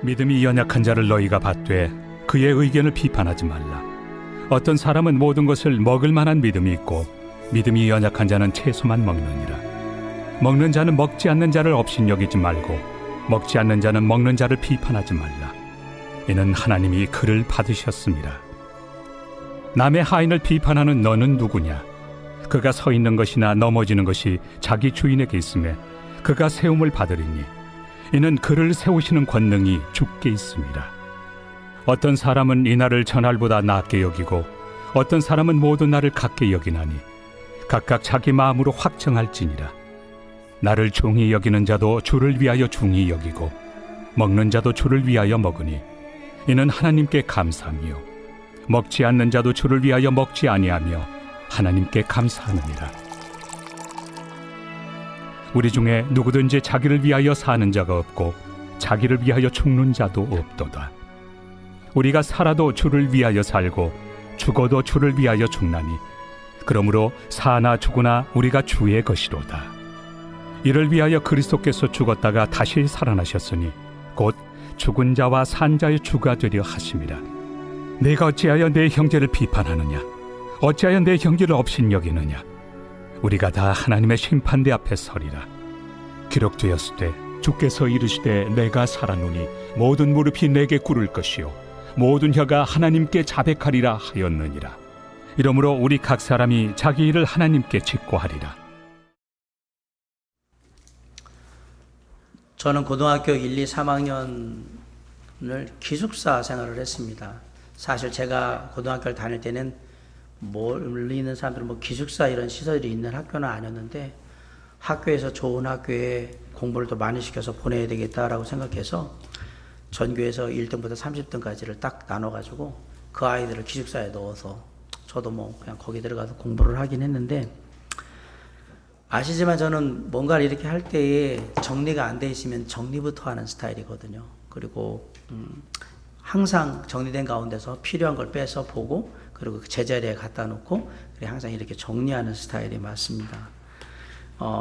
믿음이 연약한 자를 너희가 받되 그의 의견을 비판하지 말라. 어떤 사람은 모든 것을 먹을 만한 믿음이 있고 믿음이 연약한 자는 채소만 먹느니라. 먹는 자는 먹지 않는 자를 업신여기지 말고 먹지 않는 자는 먹는 자를 비판하지 말라. 이는 하나님이 그를 받으셨습니다. 남의 하인을 비판하는 너는 누구냐? 그가 서 있는 것이나 넘어지는 것이 자기 주인에게 있음에 그가 세움을 받으리니 이는 그를 세우시는 권능이 주께 있습니다. 어떤 사람은 이날을 전날보다 낮게 여기고 어떤 사람은 모든 날을 같게 여기나니 각각 자기 마음으로 확정할지니라. 나를 중히 여기는 자도 주를 위하여 중히 여기고 먹는 자도 주를 위하여 먹으니 이는 하나님께 감사하며 먹지 않는 자도 주를 위하여 먹지 아니하며 하나님께 감사하느니라. 우리 중에 누구든지 자기를 위하여 사는 자가 없고 자기를 위하여 죽는 자도 없도다. 우리가 살아도 주를 위하여 살고 죽어도 주를 위하여 죽나니 그러므로 사나 죽으나 우리가 주의 것이로다. 이를 위하여 그리스도께서 죽었다가 다시 살아나셨으니 곧 죽은 자와 산 자의 주가 되려 하심이라. 내가 어찌하여 내 형제를 비판하느냐? 어찌하여 내 형제를 업신여기느냐? 우리가 다 하나님의 심판대 앞에 서리라. 기록되었으되 주께서 이르시되 내가 살아노니 모든 무릎이 내게 꿇을 것이요 모든 혀가 하나님께 자백하리라 하였느니라. 이러므로 우리 각 사람이 자기 일을 하나님께 직고하리라. 저는 고등학교 1, 2, 3학년을 기숙사 생활을 했습니다. 사실 제가 고등학교를 다닐 때는 멀리 있는 사람들은 기숙사 이런 시설이 있는 학교는 아니었는데 학교에서 좋은 학교에 공부를 더 많이 시켜서 보내야 되겠다라고 생각해서 전교에서 1등부터 30등까지를 딱 나눠가지고 그 아이들을 기숙사에 넣어서 저도 그냥 거기 들어가서 공부를 하긴 했는데, 아시지만 저는 뭔가를 이렇게 할 때에 정리가 안 돼 있으면 정리부터 하는 스타일이거든요. 그리고 항상 정리된 가운데서 필요한 걸 빼서 보고 그리고 제자리에 갖다 놓고 항상 이렇게 정리하는 스타일이 맞습니다.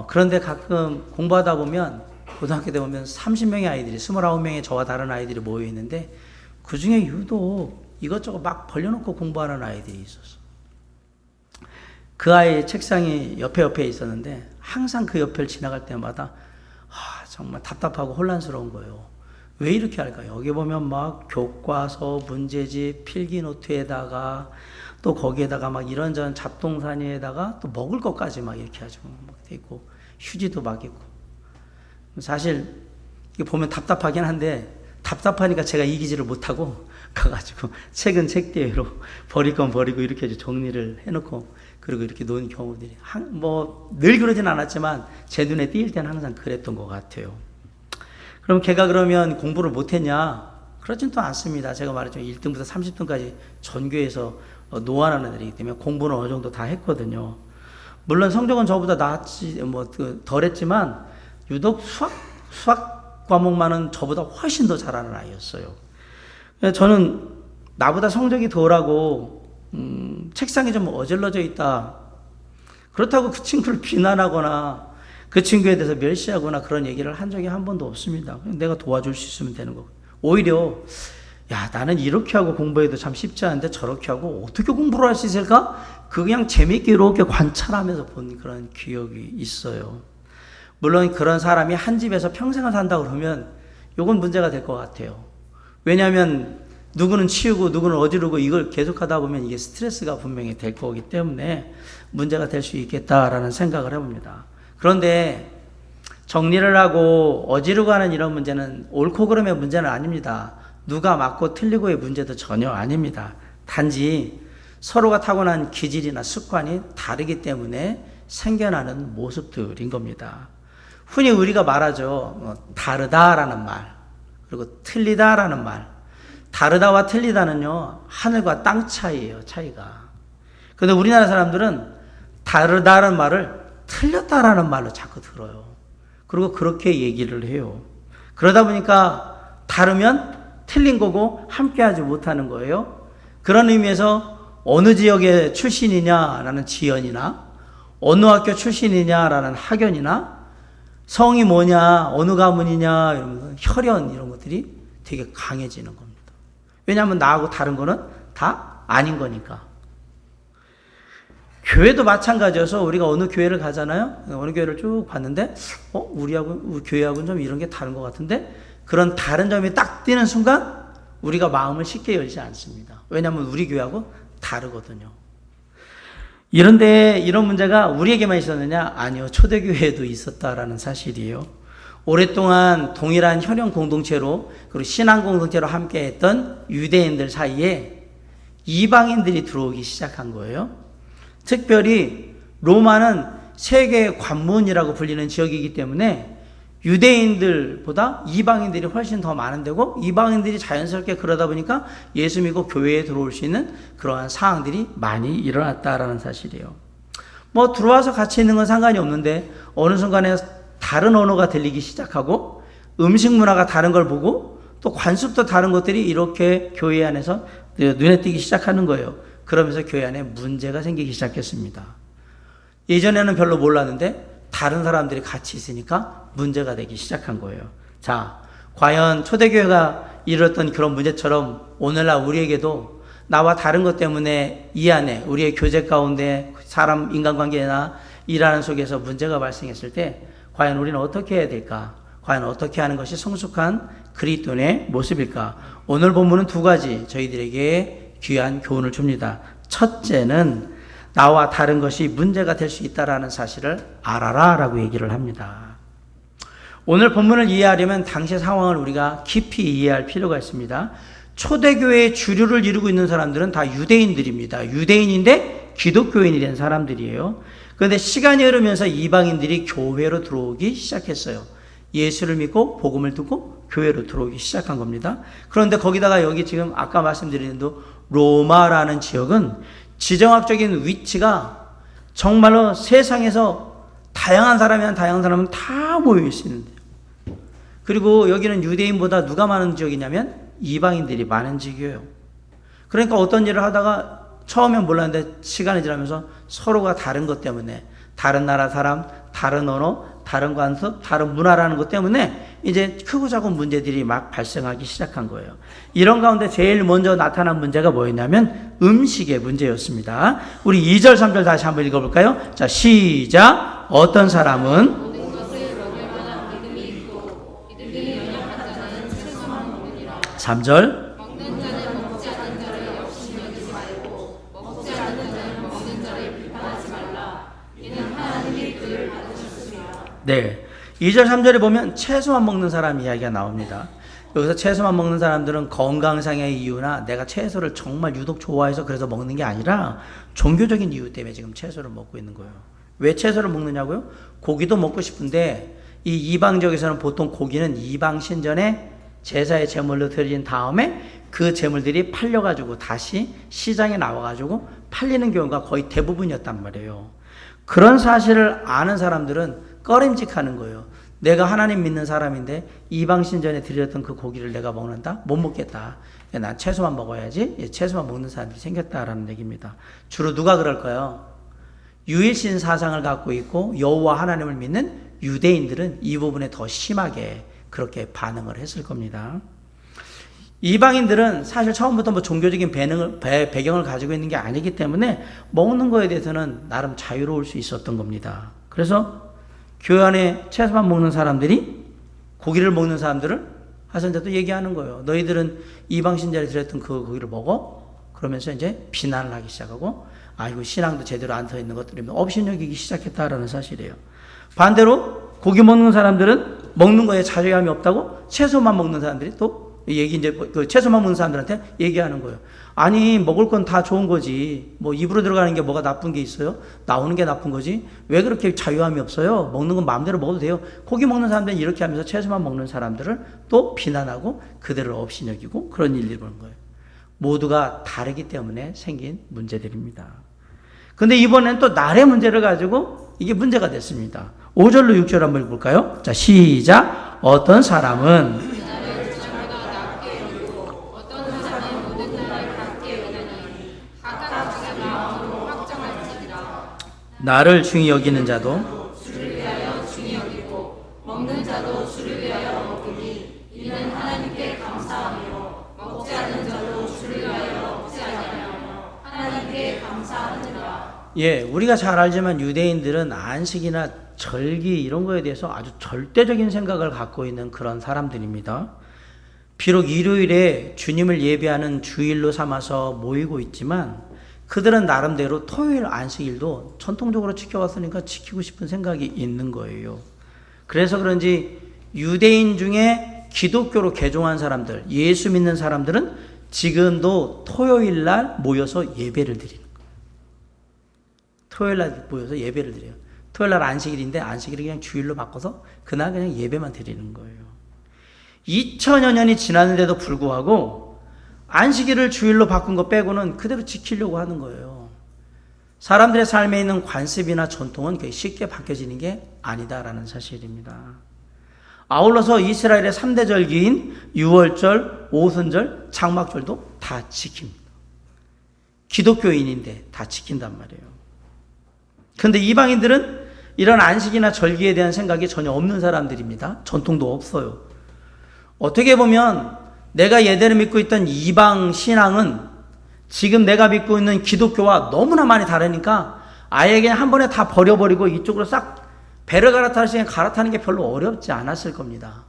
그런데 가끔 공부하다 보면 고등학교 때 보면 30명의 아이들이 29명의 저와 다른 아이들이 모여 있는데 그 중에 유독 이것저것 막 벌려놓고 공부하는 아이들이 있었어. 그 아이의 책상이 옆에 있었는데 항상 그 옆을 지나갈 때마다 정말 답답하고 혼란스러운 거예요. 왜 이렇게 할까요? 여기 보면 막 교과서, 문제집, 필기노트에다가 또 거기에다가 막 이런저런 잡동사니에다가 또 먹을 것까지 막 이렇게 가지고 막 돼 있고 휴지도 막 있고. 사실 이게 보면 답답하긴 한데 답답하니까 제가 이기지를 못하고 가가지고 책은 책대로 버릴 건 버리고 이렇게 아주 정리를 해놓고 그리고 이렇게 놓은 경우들이 늘 그러진 않았지만 제 눈에 띄일 때는 항상 그랬던 것 같아요. 그럼 걔가 그러면 공부를 못했냐? 그렇진 또 않습니다. 제가 말했지만 1등부터 30등까지 전교에서 노안하는 애들이기 때문에 공부는 어느 정도 다 했거든요. 물론 성적은 저보다 덜 했지만 유독 수학 과목만은 저보다 훨씬 더 잘하는 아이였어요. 저는 나보다 성적이 덜하고 책상에 좀 어질러져 있다. 그렇다고 그 친구를 비난하거나 그 친구에 대해서 멸시하거나 그런 얘기를 한 적이 한 번도 없습니다. 내가 도와줄 수 있으면 되는 거고. 오히려 나는 이렇게 하고 공부해도 참 쉽지 않은데 저렇게 하고 어떻게 공부를 할 수 있을까? 그냥 재미있게 이렇게 관찰하면서 본 그런 기억이 있어요. 물론 그런 사람이 한 집에서 평생을 산다고 그러면 이건 문제가 될 것 같아요. 왜냐하면 누구는 치우고 누구는 어지르고 이걸 계속하다 보면 이게 스트레스가 분명히 될 거기 때문에 문제가 될 수 있겠다라는 생각을 해봅니다. 그런데 정리를 하고 어지르고 하는 이런 문제는 옳고 그름의 문제는 아닙니다. 누가 맞고 틀리고의 문제도 전혀 아닙니다. 단지 서로가 타고난 기질이나 습관이 다르기 때문에 생겨나는 모습들인 겁니다. 흔히 우리가 말하죠. 다르다라는 말, 그리고 틀리다라는 말. 다르다와 틀리다는요, 하늘과 땅 차이예요, 차이가. 그런데 우리나라 사람들은 다르다라는 말을 틀렸다라는 말로 자꾸 들어요. 그리고 그렇게 얘기를 해요. 그러다 보니까 다르면 틀린 거고 함께하지 못하는 거예요. 그런 의미에서 어느 지역의 출신이냐라는 지연이나 어느 학교 출신이냐라는 학연이나 성이 뭐냐, 어느 가문이냐, 이러면서 혈연 이런 것들이 되게 강해지는 겁니다. 왜냐하면 나하고 다른 거는 다 아닌 거니까. 교회도 마찬가지여서 우리가 어느 교회를 가잖아요. 어느 교회를 쭉 봤는데 우리 교회하고는 좀 이런 게 다른 것 같은데, 그런 다른 점이 딱 띄는 순간 우리가 마음을 쉽게 열지 않습니다. 왜냐하면 우리 교회하고 다르거든요. 이런데 이런 문제가 우리에게만 있었느냐? 아니요. 초대교회에도 있었다라는 사실이에요. 오랫동안 동일한 혈연 공동체로 그리고 신앙 공동체로 함께했던 유대인들 사이에 이방인들이 들어오기 시작한 거예요. 특별히 로마는 세계의 관문이라고 불리는 지역이기 때문에 유대인들보다 이방인들이 훨씬 더 많은 데고, 이방인들이 자연스럽게 그러다 보니까 예수 믿고 교회에 들어올 수 있는 그러한 상황들이 많이 일어났다라는 사실이에요. 뭐 들어와서 같이 있는 건 상관이 없는데 어느 순간에 다른 언어가 들리기 시작하고 음식 문화가 다른 걸 보고 또 관습도 다른 것들이 이렇게 교회 안에서 눈에 띄기 시작하는 거예요. 그러면서 교회 안에 문제가 생기기 시작했습니다. 예전에는 별로 몰랐는데 다른 사람들이 같이 있으니까 문제가 되기 시작한 거예요. 자, 과연 초대교회가 이뤘던 그런 문제처럼 오늘날 우리에게도 나와 다른 것 때문에 이 안에 우리의 교제 가운데 사람 인간관계나 일하는 속에서 문제가 발생했을 때 과연 우리는 어떻게 해야 될까? 과연 어떻게 하는 것이 성숙한 그리스도인의 모습일까? 오늘 본문은 두 가지 저희들에게 귀한 교훈을 줍니다. 첫째는 나와 다른 것이 문제가 될 수 있다는 사실을 알아라 라고 얘기를 합니다. 오늘 본문을 이해하려면 당시의 상황을 우리가 깊이 이해할 필요가 있습니다. 초대교회의 주류를 이루고 있는 사람들은 다 유대인들입니다. 유대인인데 기독교인이 된 사람들이에요. 그런데 시간이 흐르면서 이방인들이 교회로 들어오기 시작했어요. 예수를 믿고 복음을 듣고 교회로 들어오기 시작한 겁니다. 그런데 거기다가 여기 지금 아까 말씀드린 대로 로마라는 지역은 지정학적인 위치가 정말로 세상에서 다양한 사람이면 다양한 사람은 다 모여 있는데요. 그리고 여기는 유대인보다 누가 많은 지역이냐면 이방인들이 많은 지역이에요. 그러니까 어떤 일을 하다가 처음엔 몰랐는데 시간이 지나면서 서로가 다른 것 때문에, 다른 나라 사람, 다른 언어, 다른 관습, 다른 문화라는 것 때문에 이제 크고 작은 문제들이 막 발생하기 시작한 거예요. 이런 가운데 제일 먼저 나타난 문제가 뭐였냐면 음식의 문제였습니다. 우리 2절, 3절 다시 한번 읽어볼까요? 자, 시작. 어떤 사람은 3절. 네. 2절, 3절에 보면 채소만 먹는 사람 이야기가 나옵니다. 여기서 채소만 먹는 사람들은 건강상의 이유나 내가 채소를 정말 유독 좋아해서 그래서 먹는 게 아니라 종교적인 이유 때문에 지금 채소를 먹고 있는 거예요. 왜 채소를 먹느냐고요? 고기도 먹고 싶은데 이 이방 지역에서는 보통 고기는 이방 신전에 제사의 제물로 드린 다음에 그 제물들이 팔려가지고 다시 시장에 나와가지고 팔리는 경우가 거의 대부분이었단 말이에요. 그런 사실을 아는 사람들은 꺼림직하는 거예요. 내가 하나님 믿는 사람인데 이방 신전에 드렸던 그 고기를 내가 먹는다? 못 먹겠다. 난 채소만 먹어야지. 채소만 먹는 사람들이 생겼다라는 얘기입니다. 주로 누가 그럴까요? 유일신 사상을 갖고 있고 여호와 하나님을 믿는 유대인들은 이 부분에 더 심하게 그렇게 반응을 했을 겁니다. 이방인들은 사실 처음부터 뭐 종교적인 배경을 가지고 있는 게 아니기 때문에 먹는 거에 대해서는 나름 자유로울 수 있었던 겁니다. 그래서 교회 안에 채소만 먹는 사람들이 고기를 먹는 사람들을 하선자도 얘기하는 거예요. 너희들은 이방 신자에 드렸던 그 고기를 먹어? 그러면서 이제 비난을 하기 시작하고, 이거 신앙도 제대로 안 서 있는 것들이면 업신여기기 시작했다라는 사실이에요. 반대로 고기 먹는 사람들은 먹는 거에 자유함이 없다고 채소만 먹는 사람들이 또 그 채소만 먹는 사람들한테 얘기하는 거예요. 아니, 먹을 건 다 좋은 거지. 뭐 입으로 들어가는 게 뭐가 나쁜 게 있어요? 나오는 게 나쁜 거지. 왜 그렇게 자유함이 없어요? 먹는 건 마음대로 먹어도 돼요. 고기 먹는 사람들은 이렇게 하면서 채소만 먹는 사람들을 또 비난하고 그들을 업신여기고 그런 일들을 보는 거예요. 모두가 다르기 때문에 생긴 문제들입니다. 근데 이번엔 또 날의 문제를 가지고 이게 문제가 됐습니다. 5절로 6절 한번 볼까요? 자, 시작. 어떤 사람은 나를 중히 여기는 자도 주를 위하여 중히 여기고 먹는 자도 주를 위하여 먹으니 예, 우리가 잘 알지만 유대인들은 안식이나 절기 이런 거에 대해서 아주 절대적인 생각을 갖고 있는 그런 사람들입니다. 비록 일요일에 주님을 예배하는 주일로 삼아서 모이고 있지만 그들은 나름대로 토요일 안식일도 전통적으로 지켜왔으니까 지키고 싶은 생각이 있는 거예요. 그래서 그런지 유대인 중에 기독교로 개종한 사람들, 예수 믿는 사람들은 지금도 토요일 날 모여서 예배를 드리는 거예요. 토요일 날 모여서 예배를 드려요. 토요일 날 안식일인데 안식일을 그냥 주일로 바꿔서 그날 그냥 예배만 드리는 거예요. 2000여 년이 지났는데도 불구하고 안식일을 주일로 바꾼 거 빼고는 그대로 지키려고 하는 거예요. 사람들의 삶에 있는 관습이나 전통은 그게 쉽게 바뀌어지는 게 아니다라는 사실입니다. 아울러서 이스라엘의 3대 절기인 유월절, 오순절, 장막절도 다 지킵니다. 기독교인인데 다 지킨단 말이에요. 그런데 이방인들은 이런 안식이나 절기에 대한 생각이 전혀 없는 사람들입니다. 전통도 없어요. 어떻게 보면 내가 예대로 믿고 있던 이방 신앙은 지금 내가 믿고 있는 기독교와 너무나 많이 다르니까 아예 그냥 한 번에 다 버려버리고 이쪽으로 싹 배를 갈아타는 게 별로 어렵지 않았을 겁니다.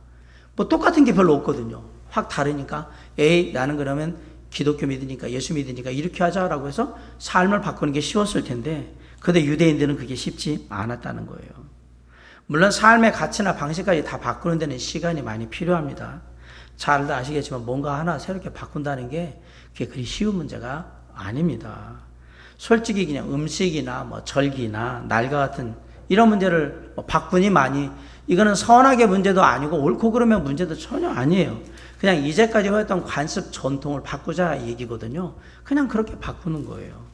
뭐 똑같은 게 별로 없거든요. 확 다르니까 에이 나는 그러면 기독교 믿으니까 예수 믿으니까 이렇게 하자라고 해서 삶을 바꾸는 게 쉬웠을 텐데 그런데 유대인들은 그게 쉽지 않았다는 거예요. 물론 삶의 가치나 방식까지 다 바꾸는 데는 시간이 많이 필요합니다. 잘 아시겠지만 뭔가 하나 새롭게 바꾼다는 게 그게 그리 쉬운 문제가 아닙니다. 솔직히 그냥 음식이나 뭐 절기나 날과 같은 이런 문제를 바꾸니 많이 이거는 선악의 문제도 아니고 옳고 그르면 문제도 전혀 아니에요. 그냥 이제까지 해왔던 관습 전통을 바꾸자 얘기거든요. 그냥 그렇게 바꾸는 거예요.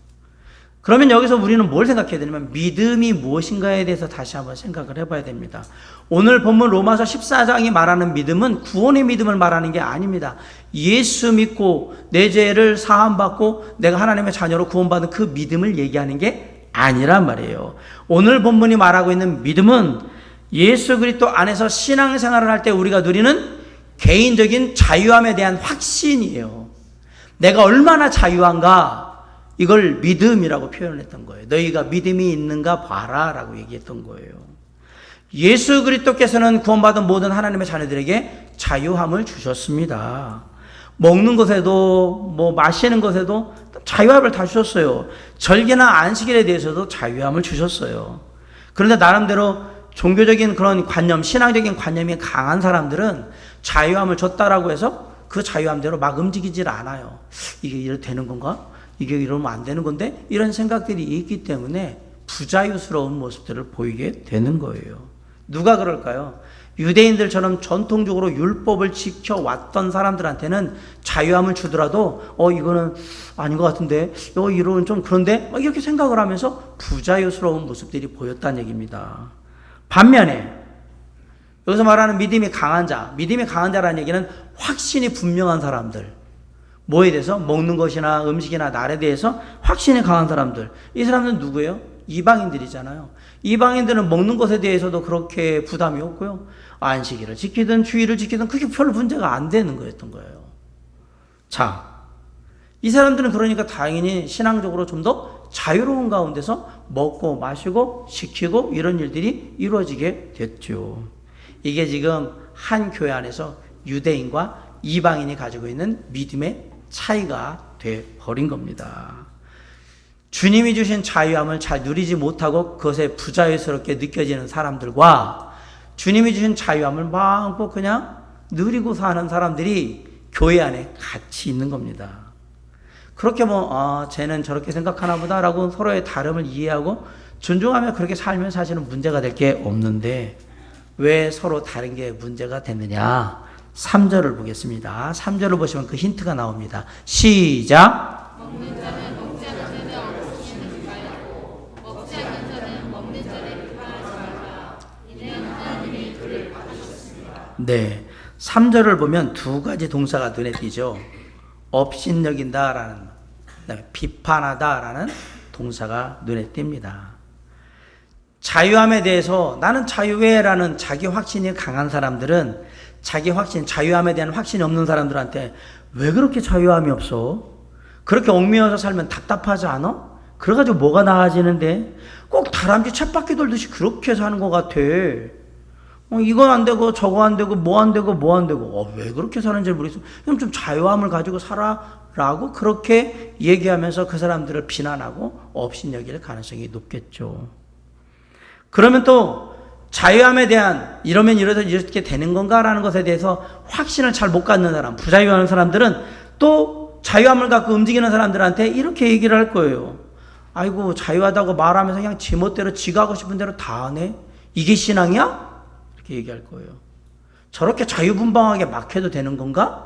그러면 여기서 우리는 뭘 생각해야 되냐면 믿음이 무엇인가에 대해서 다시 한번 생각을 해봐야 됩니다. 오늘 본문 로마서 14장이 말하는 믿음은 구원의 믿음을 말하는 게 아닙니다. 예수 믿고 내 죄를 사함받고 내가 하나님의 자녀로 구원받은 그 믿음을 얘기하는 게 아니란 말이에요. 오늘 본문이 말하고 있는 믿음은 예수 그리스도 안에서 신앙생활을 할 때 우리가 누리는 개인적인 자유함에 대한 확신이에요. 내가 얼마나 자유한가 이걸 믿음이라고 표현했던 거예요. 너희가 믿음이 있는가 봐라 라고 얘기했던 거예요. 예수 그리스도께서는 구원받은 모든 하나님의 자녀들에게 자유함을 주셨습니다. 먹는 것에도 뭐 마시는 것에도 자유함을 다 주셨어요. 절기나 안식일에 대해서도 자유함을 주셨어요. 그런데 나름대로 종교적인 그런 관념, 신앙적인 관념이 강한 사람들은 자유함을 줬다라고 해서 그 자유함대로 막 움직이질 않아요. 이게 이래 되는 건가? 이게 이러면 안 되는 건데? 이런 생각들이 있기 때문에 부자유스러운 모습들을 보이게 되는 거예요. 누가 그럴까요? 유대인들처럼 전통적으로 율법을 지켜왔던 사람들한테는 자유함을 주더라도 이거는 아닌 것 같은데 이러면 좀 그런데 이렇게 생각을 하면서 부자유스러운 모습들이 보였다는 얘기입니다. 반면에 여기서 말하는 믿음이 강한 자, 믿음이 강한 자라는 얘기는 확신이 분명한 사람들, 뭐에 대해서? 먹는 것이나 음식이나 날에 대해서 확신이 강한 사람들. 이 사람들은 누구예요? 이방인들이잖아요. 이방인들은 먹는 것에 대해서도 그렇게 부담이 없고요. 안식일을 지키든 주일을 지키든 그게 별로 문제가 안 되는 거였던 거예요. 자, 이 사람들은 그러니까 당연히 신앙적으로 좀 더 자유로운 가운데서 먹고 마시고 지키고 이런 일들이 이루어지게 됐죠. 이게 지금 한 교회 안에서 유대인과 이방인이 가지고 있는 믿음의 차이가 돼 버린 겁니다. 주님이 주신 자유함을 잘 누리지 못하고 그것에 부자유스럽게 느껴지는 사람들과 주님이 주신 자유함을 마음껏 그냥 누리고 사는 사람들이 교회 안에 같이 있는 겁니다. 그렇게 쟤는 저렇게 생각하나 보다 라고 서로의 다름을 이해하고 존중하며 그렇게 살면 사실은 문제가 될 게 없는데 왜 서로 다른 게 문제가 됐느냐? 3절을 보겠습니다. 3절을 보시면 그 힌트가 나옵니다. 시작. 먹는 자는 먹지 않는 자에 없으시는 바였고 먹지 않는 자는 먹는 자를 비판하지 말라. 이는 하나님이 그를 받으셨습니다. 네, 3절을 보면 두 가지 동사가 눈에 띄죠. 업신여긴다라는, 비판하다라는 동사가 눈에 띕니다. 자유함에 대해서 나는 자유해라는 자기 확신이 강한 사람들은 자기 확신, 자유함에 대한 확신이 없는 사람들한테 왜 그렇게 자유함이 없어? 그렇게 얽매여서 살면 답답하지 않아? 그래가지고 뭐가 나아지는데? 꼭 다람쥐 쳇바퀴 돌듯이 그렇게 사는 것 같아. 이건 안 되고 저거 안 되고 뭐 안 되고 뭐 안 되고 왜 그렇게 사는지 모르겠어. 그럼 좀 자유함을 가지고 살아라고 그렇게 얘기하면서 그 사람들을 비난하고 업신여길 가능성이 높겠죠. 그러면 또 자유함에 대한 이러면 이렇게 되는 건가라는 것에 대해서 확신을 잘 못 갖는 사람, 부자유하는 사람들은 또 자유함을 갖고 움직이는 사람들한테 이렇게 얘기를 할 거예요. 아이고 자유하다고 말하면서 그냥 지멋대로 지가 하고 싶은 대로 다 하네? 이게 신앙이야? 이렇게 얘기할 거예요. 저렇게 자유분방하게 막 해도 되는 건가?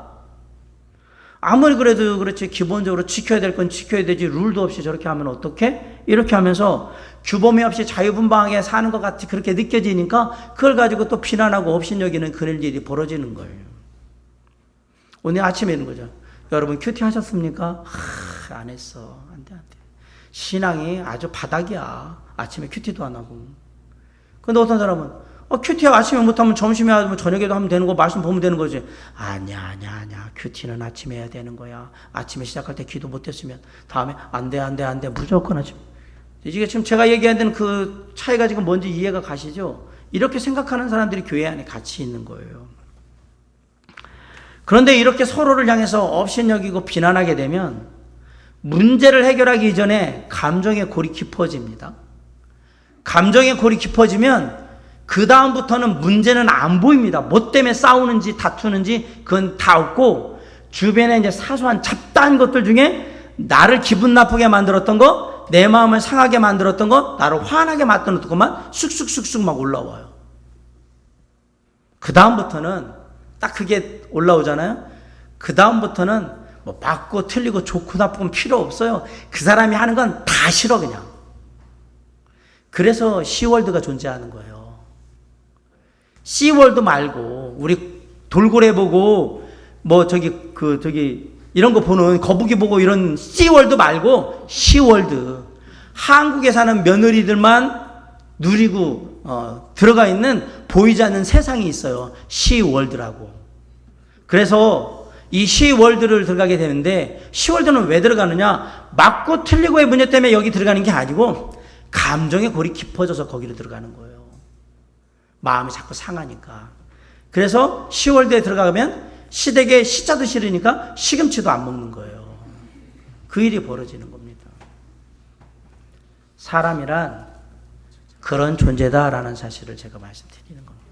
아무리 그래도 그렇지 기본적으로 지켜야 될 건 지켜야 되지 룰도 없이 저렇게 하면 어떡해? 이렇게 하면서 규범이 없이 자유분방하게 사는 것 같이 그렇게 느껴지니까 그걸 가지고 또 비난하고 업신여기는 그런 일이 벌어지는 거예요. 오늘 아침에 있는 거죠. 여러분 큐티 하셨습니까? 안 했어. 안 돼. 신앙이 아주 바닥이야. 아침에 큐티도 안 하고. 근데 어떤 사람은 큐티 아침에 못하면 점심에 하면 저녁에도 하면 되는 거 말씀 보면 되는 거지. 아니야. 큐티는 아침에 해야 되는 거야. 아침에 시작할 때 기도 못했으면 다음에 안 돼. 무조건 아침. 이게 지금 제가 얘기하는 그 차이가 지금 뭔지 이해가 가시죠? 이렇게 생각하는 사람들이 교회 안에 같이 있는 거예요. 그런데 이렇게 서로를 향해서 업신여기고 비난하게 되면 문제를 해결하기 이전에 감정의 골이 깊어집니다. 감정의 골이 깊어지면 그 다음부터는 문제는 안 보입니다. 뭐 때문에 싸우는지 다투는지 그건 다 없고 주변에 이제 사소한 잡다한 것들 중에 나를 기분 나쁘게 만들었던 거, 내 마음을 상하게 만들었던 거, 나를 화나게 만들었던 것만 쑥쑥 막 올라와요. 그 다음부터는 딱 그게 올라오잖아요. 그 다음부터는 뭐 맞고 틀리고 좋고 나쁘고 필요 없어요. 그 사람이 하는 건 다 싫어 그냥. 그래서 시월드가 존재하는 거예요. 시월드 말고 우리 돌고래 보고 뭐 이런 거 보는 거북이 보고 이런 시월드 말고 시월드. 한국에 사는 며느리들만 누리고 들어가 있는 보이지 않는 세상이 있어요. 시월드라고. 그래서 이 시월드를 들어가게 되는데 시월드는 왜 들어가느냐? 맞고 틀리고의 문제 때문에 여기 들어가는 게 아니고 감정의 골이 깊어져서 거기로 들어가는 거예요. 마음이 자꾸 상하니까. 그래서 시월드에 들어가면 시댁에 시자도 싫으니까 시금치도 안 먹는 거예요. 그 일이 벌어지는 겁니다. 사람이란 그런 존재다라는 사실을 제가 말씀드리는 겁니다.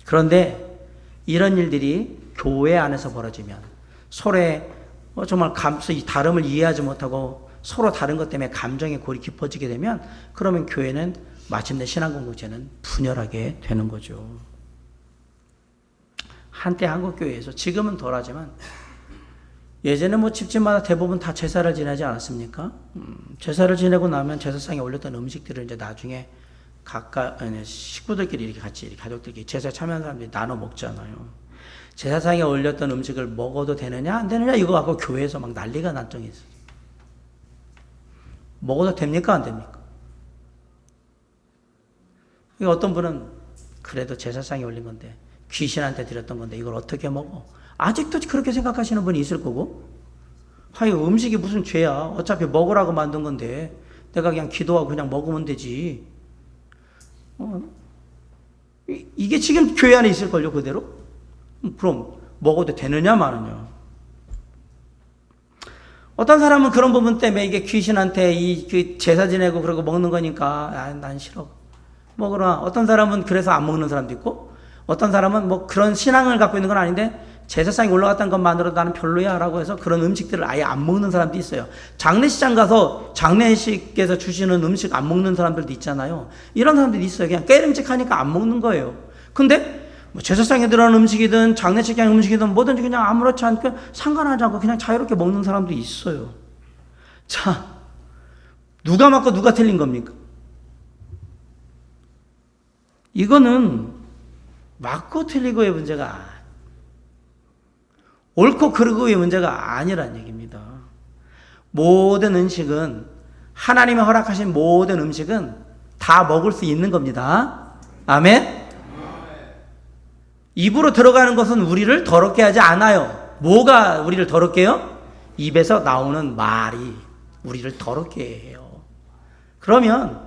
그런데 이런 일들이 교회 안에서 벌어지면 서로의 정말 이 다름을 이해하지 못하고 서로 다른 것 때문에 감정의 골이 깊어지게 되면 그러면 교회는 마침내 신앙공동체는 분열하게 되는 거죠. 한때 한국교회에서 지금은 덜하지만 예전에 뭐 집집마다 대부분 다 제사를 지내지 않았습니까? 제사를 지내고 나면 제사상에 올렸던 음식들을 이제 나중에 식구들끼리 이렇게 같이 가족들끼리 제사에 참여한 사람들이 나눠 먹잖아요. 제사상에 올렸던 음식을 먹어도 되느냐 안 되느냐 이거 갖고 교회에서 막 난리가 난 적이 있어요. 먹어도 됩니까 안 됩니까? 어떤 분은 그래도 제사상에 올린 건데 귀신한테 드렸던 건데 이걸 어떻게 먹어? 아직도 그렇게 생각하시는 분이 있을 거고 하여 음식이 무슨 죄야. 어차피 먹으라고 만든 건데 내가 그냥 기도하고 그냥 먹으면 되지. 이게 지금 교회 안에 있을걸요 그대로? 그럼 먹어도 되느냐 마느냐. 어떤 사람은 그런 부분 때문에 이게 귀신한테 그 제사 지내고 그러고 먹는 거니까 난 싫어 먹으라. 어떤 사람은 그래서 안 먹는 사람도 있고 어떤 사람은 뭐 그런 신앙을 갖고 있는 건 아닌데 제사상에 올라갔다는 것만으로도 나는 별로야 라고 해서 그런 음식들을 아예 안 먹는 사람도 있어요. 장례식장 가서 장례식에서 주시는 음식 안 먹는 사람들도 있잖아요. 이런 사람들이 있어요. 그냥 깨름직하니까 안 먹는 거예요. 근데 뭐 제사상에 들어가는 음식이든 장례식장 음식이든 뭐든지 그냥 아무렇지 않게 상관하지 않고 그냥 자유롭게 먹는 사람도 있어요. 자, 누가 맞고 누가 틀린 겁니까? 이거는 맞고 틀리고의 문제가 옳고 그르고의 문제가 아니란 얘기입니다. 모든 음식은 하나님이 허락하신 모든 음식은 다 먹을 수 있는 겁니다. 아멘? 입으로 들어가는 것은 우리를 더럽게 하지 않아요. 뭐가 우리를 더럽게 해요? 입에서 나오는 말이 우리를 더럽게 해요. 그러면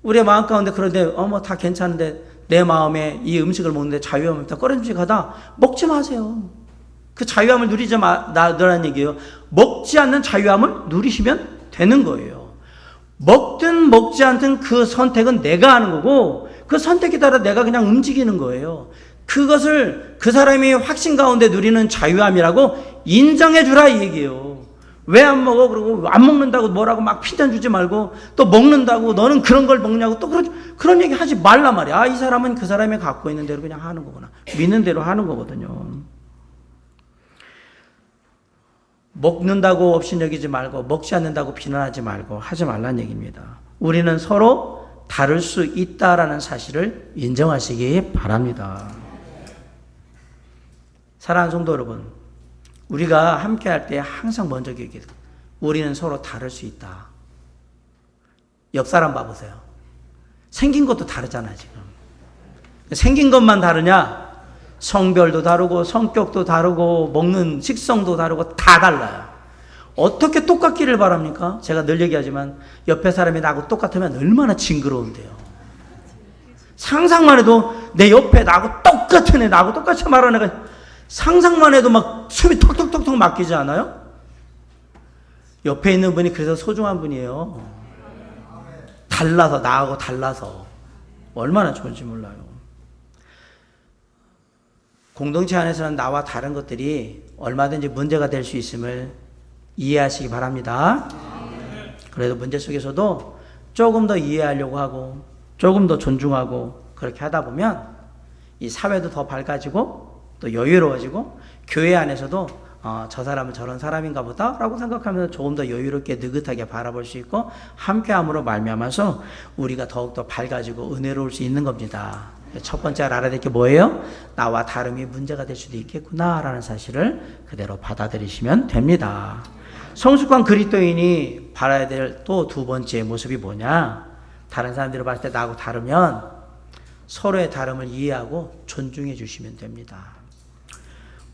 우리의 마음 가운데 그런데 뭐 다 괜찮은데 내 마음에 이 음식을 먹는데 자유함이 있다. 꺼림직하다. 먹지 마세요. 그 자유함을 누리지 말라는 얘기예요. 먹지 않는 자유함을 누리시면 되는 거예요. 먹든 먹지 않든 그 선택은 내가 하는 거고 그 선택에 따라 내가 그냥 움직이는 거예요. 그것을 그 사람이 확신 가운데 누리는 자유함이라고 인정해 주라 이 얘기예요. 왜 안 먹어? 그러고 안 먹는다고 뭐라고 막 피단 주지 말고 또 먹는다고 너는 그런 걸 먹냐고 또 그런 얘기 하지 말란 말이야. 이 사람은 그 사람이 갖고 있는 대로 그냥 하는 거구나. 믿는 대로 하는 거거든요. 먹는다고 업신여기지 말고 먹지 않는다고 비난하지 말고 하지 말란 얘기입니다. 우리는 서로 다를 수 있다라는 사실을 인정하시기 바랍니다. 사랑하는 성도 여러분, 우리가 함께 할 때 항상 먼저 얘기해요. 우리는 서로 다를 수 있다. 옆 사람 봐보세요. 생긴 것도 다르잖아요, 지금. 생긴 것만 다르냐? 성별도 다르고 성격도 다르고 먹는 식성도 다르고 다 달라요. 어떻게 똑같기를 바랍니까? 제가 늘 얘기하지만 옆에 사람이 나하고 똑같으면 얼마나 징그러운데요. 상상만 해도 내 옆에 나하고 똑같은 애, 나하고 똑같이 말하는 애가 상상만 해도 막 숨이 턱턱턱턱 막히지 않아요? 옆에 있는 분이 그래서 소중한 분이에요. 달라서, 나하고 달라서. 얼마나 좋은지 몰라요. 공동체 안에서는 나와 다른 것들이 얼마든지 문제가 될 수 있음을 이해하시기 바랍니다. 그래도 문제 속에서도 조금 더 이해하려고 하고 조금 더 존중하고 그렇게 하다 보면 이 사회도 더 밝아지고 또 여유로워지고 교회 안에서도 저 사람은 저런 사람인가 보다 라고 생각하면서 조금 더 여유롭게 느긋하게 바라볼 수 있고 함께함으로 말미암아서 우리가 더욱더 밝아지고 은혜로울 수 있는 겁니다. 첫 번째 알아야 될 게 뭐예요? 나와 다름이 문제가 될 수도 있겠구나 라는 사실을 그대로 받아들이시면 됩니다. 성숙한 그리스도인이 바라야 될 또 두 번째 모습이 뭐냐? 다른 사람들을 봤을 때 나하고 다르면 서로의 다름을 이해하고 존중해 주시면 됩니다.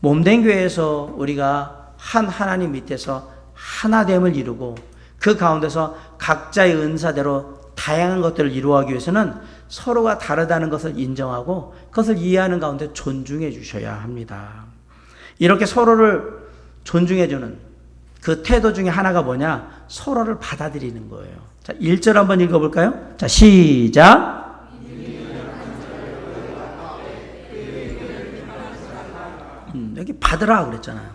몸된 교회에서 우리가 한 하나님 밑에서 하나됨을 이루고 그 가운데서 각자의 은사대로 다양한 것들을 이루어가기 위해서는 서로가 다르다는 것을 인정하고 그것을 이해하는 가운데 존중해 주셔야 합니다. 이렇게 서로를 존중해 주는 그 태도 중에 하나가 뭐냐? 서로를 받아들이는 거예요. 자, 1절 한번 읽어볼까요? 자, 시작. 여기 받으라 그랬잖아요.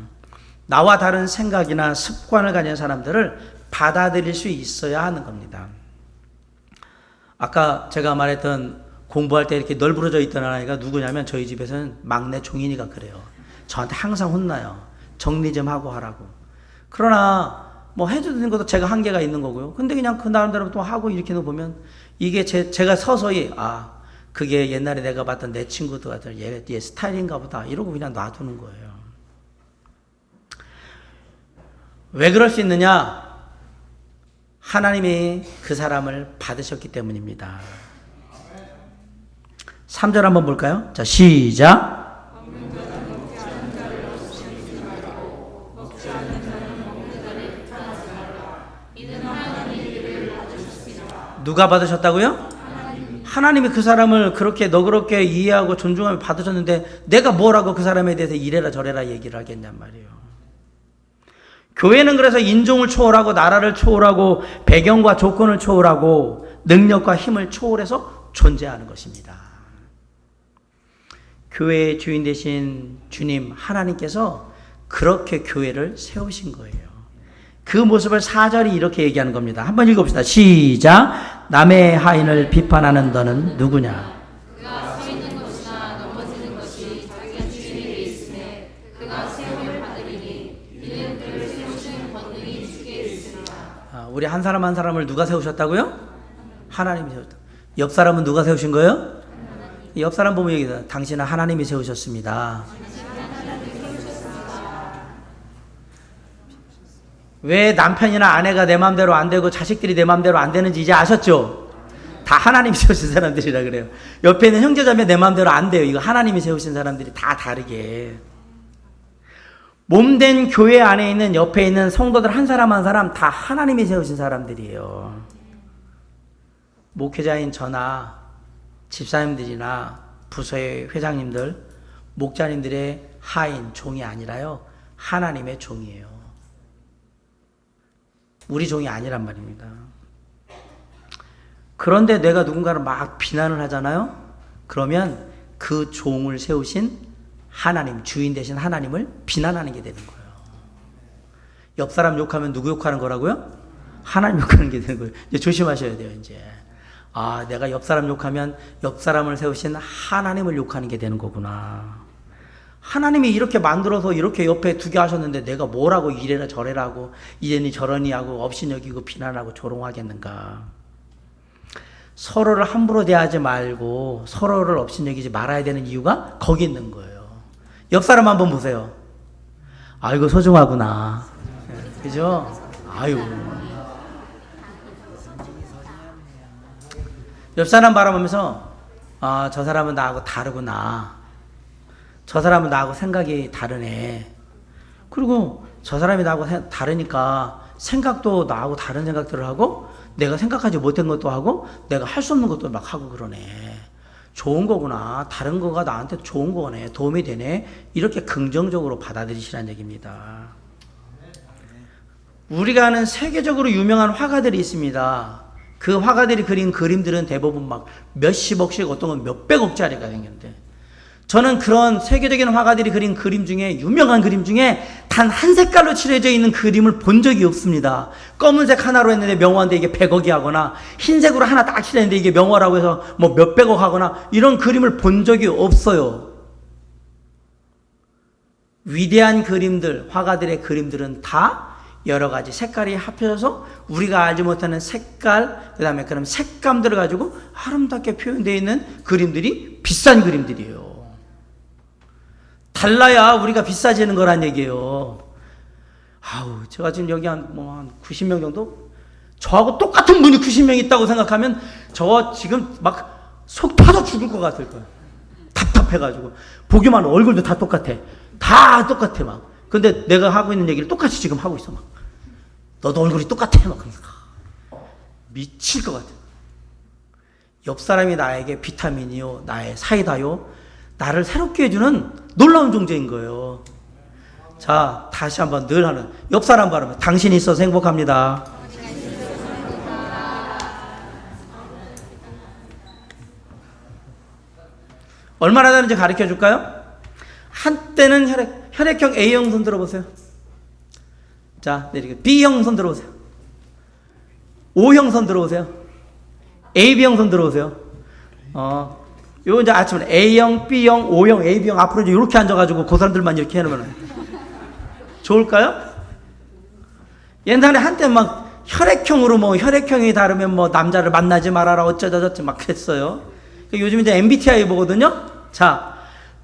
나와 다른 생각이나 습관을 가진 사람들을 받아들일 수 있어야 하는 겁니다. 아까 제가 말했던 공부할 때 이렇게 널브러져 있던 아이가 누구냐면 저희 집에서는 막내 종인이가 그래요. 저한테 항상 혼나요. 정리 좀 하고 하라고. 그러나 뭐 해주는 것도 제가 한계가 있는 거고요. 근데 그냥 그 나름대로 또 하고 이렇게 보면 이게 제가 서서히 그게 옛날에 내가 봤던 내 친구들 얘 스타일인가 보다 이러고 그냥 놔두는 거예요. 왜 그럴 수 있느냐? 하나님이 그 사람을 받으셨기 때문입니다. 3절 한번 볼까요? 자, 시작. 누가 받으셨다고요? 하나님이 그 사람을 그렇게 너그럽게 이해하고 존중하며 받으셨는데 내가 뭐라고 그 사람에 대해서 이래라 저래라 얘기를 하겠냔 말이에요. 교회는 그래서 인종을 초월하고 나라를 초월하고 배경과 조건을 초월하고 능력과 힘을 초월해서 존재하는 것입니다. 교회의 주인 되신 주님 하나님께서 그렇게 교회를 세우신 거예요. 그 모습을 4절이 이렇게 얘기하는 겁니다. 한번 읽어봅시다. 시작. 남의 하인을 비판하는 너는 누구냐? 그가 서 있는 것이나 넘어지는 것이 자기가 주인에게 있으매 그가 세움을 받으리니 이는 그를 세우시는 권능이 주께 있으리라. 우리 한 사람 한 사람을 누가 세우셨다고요? 하나님이 세우셨다. 옆 사람은 누가 세우신 거예요? 옆 사람 보면 여기다 당신은 하나님이 세우셨습니다. 왜 남편이나 아내가 내 마음대로 안 되고 자식들이 내 마음대로 안 되는지 이제 아셨죠? 다 하나님이 세우신 사람들이라 그래요. 옆에 있는 형제자매 내 마음대로 안 돼요. 이거 하나님이 세우신 사람들이 다 다르게. 몸된 교회 안에 있는 옆에 있는 성도들 한 사람 한 사람 다 하나님이 세우신 사람들이에요. 목회자인 저나 집사님들이나 부서의 회장님들, 목자님들의 하인, 종이 아니라요, 하나님의 종이에요. 우리 종이 아니란 말입니다. 그런데 내가 누군가를 막 비난을 하잖아요. 그러면 그 종을 세우신 하나님, 주인 되신 하나님을 비난하는 게 되는 거예요. 옆 사람 욕하면 누구 욕하는 거라고요? 하나님 욕하는 게 되는 거예요. 이제 조심하셔야 돼요, 이제. 아, 내가 옆 사람 욕하면 옆 사람을 세우신 하나님을 욕하는 게 되는 거구나. 하나님이 이렇게 만들어서 이렇게 옆에 두게 하셨는데 내가 뭐라고 이래라 저래라 하고 이래니 저러니 하고 업신여기고 비난하고 조롱하겠는가. 서로를 함부로 대하지 말고 서로를 업신여기지 말아야 되는 이유가 거기 있는 거예요. 옆 사람 한번 보세요. 아이고 소중하구나. 그죠? 아유. 옆 사람 바라보면서 아, 저 사람은 나하고 다르구나. 저 사람은 나하고 생각이 다르네. 그리고 저 사람이 나하고 다르니까 생각도 나하고 다른 생각들을 하고 내가 생각하지 못한 것도 하고 내가 할 수 없는 것도 막 하고 그러네. 좋은 거구나. 다른 거가 나한테 좋은 거네. 도움이 되네. 이렇게 긍정적으로 받아들이시라는 얘기입니다. 우리가 아는 세계적으로 유명한 화가들이 있습니다. 그 화가들이 그린 그림들은 대부분 막 몇십억씩 어떤 건 몇백억짜리가 생겼는데 저는 그런 세계적인 화가들이 그린 그림 중에 유명한 그림 중에 단 한 색깔로 칠해져 있는 그림을 본 적이 없습니다. 검은색 하나로 했는데 명화인데 이게 100억이 하거나 흰색으로 하나 딱 칠했는데 이게 명화라고 해서 뭐 몇백억 하거나 이런 그림을 본 적이 없어요. 위대한 그림들, 화가들의 그림들은 다 여러 가지 색깔이 합쳐져서 우리가 알지 못하는 색깔, 그 다음에 그런 색감들을 가지고 아름답게 표현되어 있는 그림들이 비싼 그림들이에요. 달라야 우리가 비싸지는 거란 얘기예요. 아우, 제가 지금 여기 한 90명 정도? 저하고 똑같은 분이 90명 있다고 생각하면 저 지금 막 속 터져 죽을 것 같을 거예요. 답답해가지고. 보기만 얼굴도 다 똑같아. 다 똑같아, 막. 근데 내가 하고 있는 얘기를 똑같이 지금 하고 있어, 막. 너도 얼굴이 똑같아, 막. 미칠 것 같아. 옆 사람이 나에게 비타민이요, 나의 사이다요, 나를 새롭게 해주는 놀라운 존재인 거예요. 자, 다시 한번 늘 하는 옆 사람 바라면 당신이 있어서 행복합니다. 얼마나 다른지 가르쳐 줄까요? 한때는 혈액형 A형 손 들어보세요. 자, 내리게 B형 손 들어보세요. O형 손 들어보세요. AB형 손 들어보세요. 요 이제 아침에 A형, B형, O형, AB형 앞으로 이제 이렇게 앉아가지고 그 사람들만 이렇게 해놓으면 좋을까요? 옛날에 한때 막 혈액형으로 뭐 혈액형이 다르면 뭐 남자를 만나지 말아라 어쩌저쩌 막 했어요. 요즘 이제 MBTI 보거든요. 자,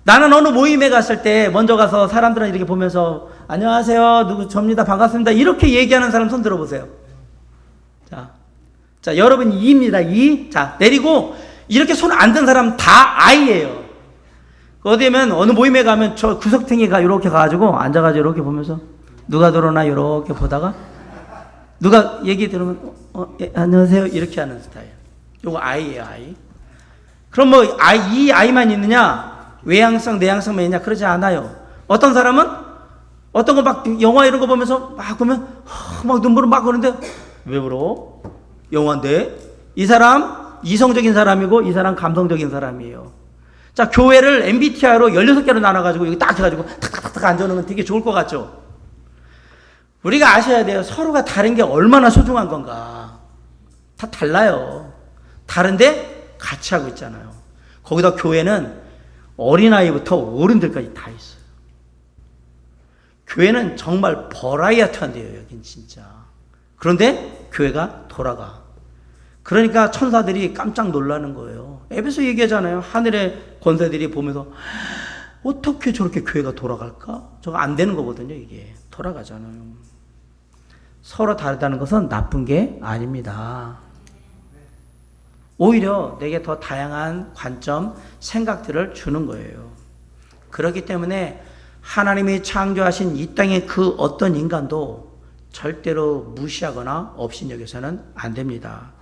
나는 어느 모임에 갔을 때 먼저 가서 사람들은 이렇게 보면서 안녕하세요, 누구 접니다, 반갑습니다 이렇게 얘기하는 사람 손 들어보세요. 자, 여러분 E입니다. E. 자, 내리고 이렇게 손 안 든 사람 다 I예요. 어디면 어느 모임에 가면 저 구석탱이가 이렇게 가가지고 앉아가지고 이렇게 보면서 누가 들어오나 이렇게 보다가 누가 얘기 들으면 예, 안녕하세요 이렇게 하는 스타일. 요거 I예요, I. 그럼 뭐 이 I만 있느냐? 외향성, 내향성만 있냐? 그러지 않아요. 어떤 사람은 어떤 거 막 영화 이런 거 보면서 막 보면 막 눈물을 막 흐르는데 왜 울어? 영화인데 이 사람 이성적인 사람이고 이 사람 감성적인 사람이에요. 자, 교회를 MBTI로 16개로 나눠가지고 여기 딱 해가지고 탁탁탁탁 앉아놓으면 되게 좋을 것 같죠? 우리가 아셔야 돼요. 서로가 다른 게 얼마나 소중한 건가. 다 달라요. 다른데 같이 하고 있잖아요. 거기다 교회는 어린아이부터 어른들까지 다 있어요. 교회는 정말 버라이어티한데요, 여긴 진짜. 그런데 교회가 돌아가. 그러니까 천사들이 깜짝 놀라는 거예요. 에베소 얘기하잖아요. 하늘의 권세들이 보면서 어떻게 저렇게 교회가 돌아갈까? 저거 안 되는 거거든요, 이게. 돌아가잖아요. 서로 다르다는 것은 나쁜 게 아닙니다. 오히려 내게 더 다양한 관점, 생각들을 주는 거예요. 그렇기 때문에 하나님이 창조하신 이 땅의 그 어떤 인간도 절대로 무시하거나 업신여겨서는 안 됩니다.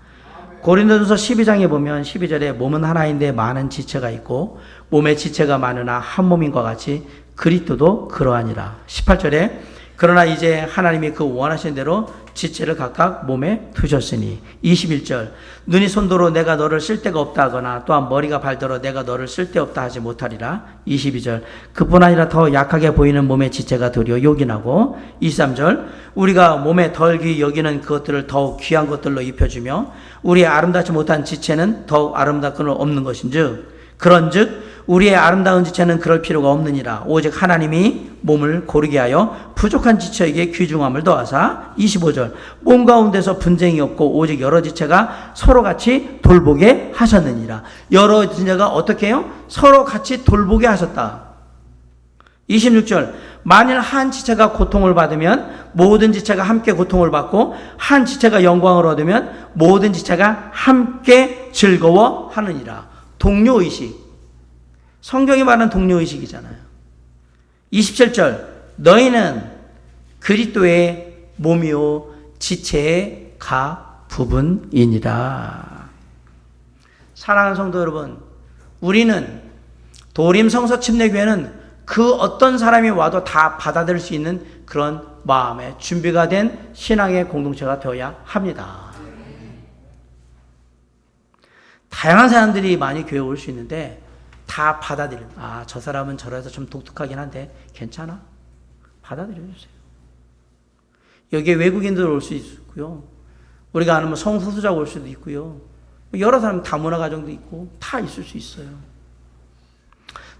고린도전서 12장에 보면 12절에 몸은 하나인데 많은 지체가 있고 몸의 지체가 많으나 한 몸인과 같이 그리스도도 그러하니라. 18절에 그러나 이제 하나님이 그 원하신 대로 지체를 각각 몸에 두셨으니. 21절 눈이 손도로 내가 너를 쓸데가 없다 하거나 또한 머리가 발더러 내가 너를 쓸데없다 하지 못하리라. 22절 그뿐 아니라 더 약하게 보이는 몸의 지체가 도리어 요긴하고. 23절 우리가 몸에 덜 귀히 여기는 그것들을 더욱 귀한 것들로 입혀주며 우리의 아름답지 못한 지체는 더욱 아름답거늘 없는 것인즉 그런즉 우리의 아름다운 지체는 그럴 필요가 없느니라. 오직 하나님이 몸을 고르게 하여 부족한 지체에게 귀중함을 더하사. 25절 몸 가운데서 분쟁이 없고 오직 여러 지체가 서로 같이 돌보게 하셨느니라. 여러 지체가 어떻게 해요? 서로 같이 돌보게 하셨다. 26절 만일 한 지체가 고통을 받으면 모든 지체가 함께 고통을 받고 한 지체가 영광을 얻으면 모든 지체가 함께 즐거워하느니라. 동료의식, 성경이 말하는 동료의식이잖아요. 27절 너희는 그리스도의 몸이요 지체의 각 부분이니라. 사랑하는 성도 여러분, 우리는 도림성서 침례교회는 그 어떤 사람이 와도 다 받아들일 수 있는 그런 마음의 준비가 된 신앙의 공동체가 되어야 합니다. 다양한 사람들이 많이 교회에 올 수 있는데 다 받아들여요. 아, 저 사람은 저래서 좀 독특하긴 한데 괜찮아? 받아들여주세요. 여기에 외국인들 올 수 있고요. 우리가 아는 성소수자 올 수도 있고요. 여러 사람 다문화 가정도 있고 다 있을 수 있어요.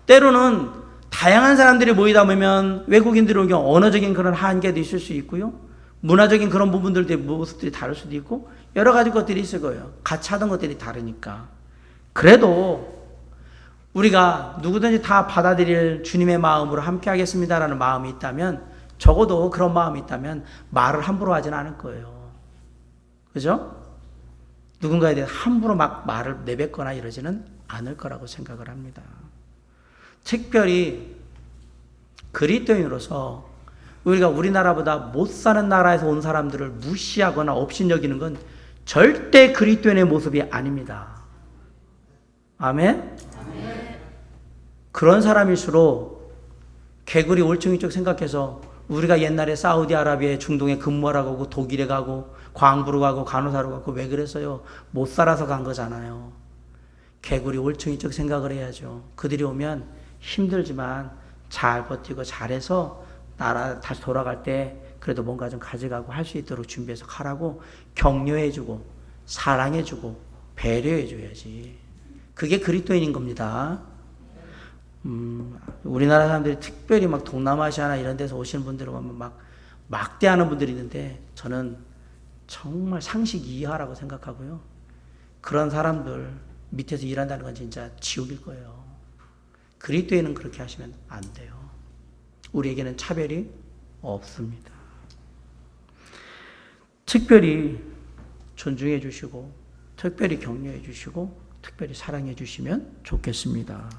때로는 다양한 사람들이 모이다 보면 외국인들이 오면 언어적인 그런 한계도 있을 수 있고요. 문화적인 그런 부분들도 모습들이 다를 수도 있고 여러 가지 것들이 있을 거예요. 같이 하던 것들이 다르니까. 그래도 우리가 누구든지 다 받아들일 주님의 마음으로 함께 하겠습니다라는 마음이 있다면, 적어도 그런 마음이 있다면 말을 함부로 하진 않을 거예요. 그죠? 누군가에 대해 함부로 막 말을 내뱉거나 이러지는 않을 거라고 생각을 합니다. 특별히 그리스도인으로서 우리가 우리나라보다 못 사는 나라에서 온 사람들을 무시하거나 업신여기는 건 절대 그리스도인의 모습이 아닙니다. 아멘? 그런 사람일수록 개구리 올챙이쪽 생각해서 우리가 옛날에 사우디아라비아에 중동에 근무하러 가고 독일에 가고 광부로 가고 간호사로 가고 왜 그랬어요? 못 살아서 간 거잖아요. 개구리 올챙이쪽 생각을 해야죠. 그들이 오면 힘들지만 잘 버티고 잘해서 나라 다시 돌아갈 때 그래도 뭔가 좀 가져가고 할 수 있도록 준비해서 가라고 격려해주고 사랑해주고 배려해줘야지. 그게 그리스도인인 겁니다. 우리나라 사람들이 특별히 막 동남아시아나 이런 데서 오시는 분들을 보면 막 막대하는 분들이 있는데 저는 정말 상식 이하라고 생각하고요. 그런 사람들 밑에서 일한다는 건 진짜 지옥일 거예요. 그리스도인은 그렇게 하시면 안 돼요. 우리에게는 차별이 없습니다. 특별히 존중해 주시고 특별히 격려해 주시고 특별히 사랑해 주시면 좋겠습니다.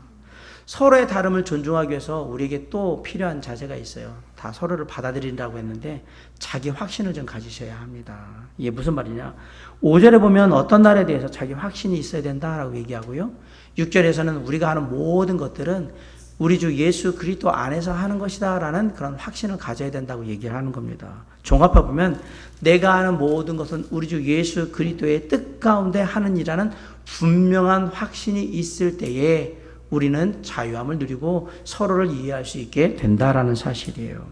서로의 다름을 존중하기 위해서 우리에게 또 필요한 자세가 있어요. 다 서로를 받아들인다고 했는데 자기 확신을 좀 가지셔야 합니다. 이게 무슨 말이냐? 5절에 보면 어떤 날에 대해서 자기 확신이 있어야 된다라고 얘기하고요. 6절에서는 우리가 하는 모든 것들은 우리 주 예수 그리스도 안에서 하는 것이다 라는 그런 확신을 가져야 된다고 얘기를 하는 겁니다. 종합해 보면 내가 하는 모든 것은 우리 주 예수 그리스도의 뜻 가운데 하는 일이라는 분명한 확신이 있을 때에 우리는 자유함을 누리고 서로를 이해할 수 있게 된다라는 사실이에요.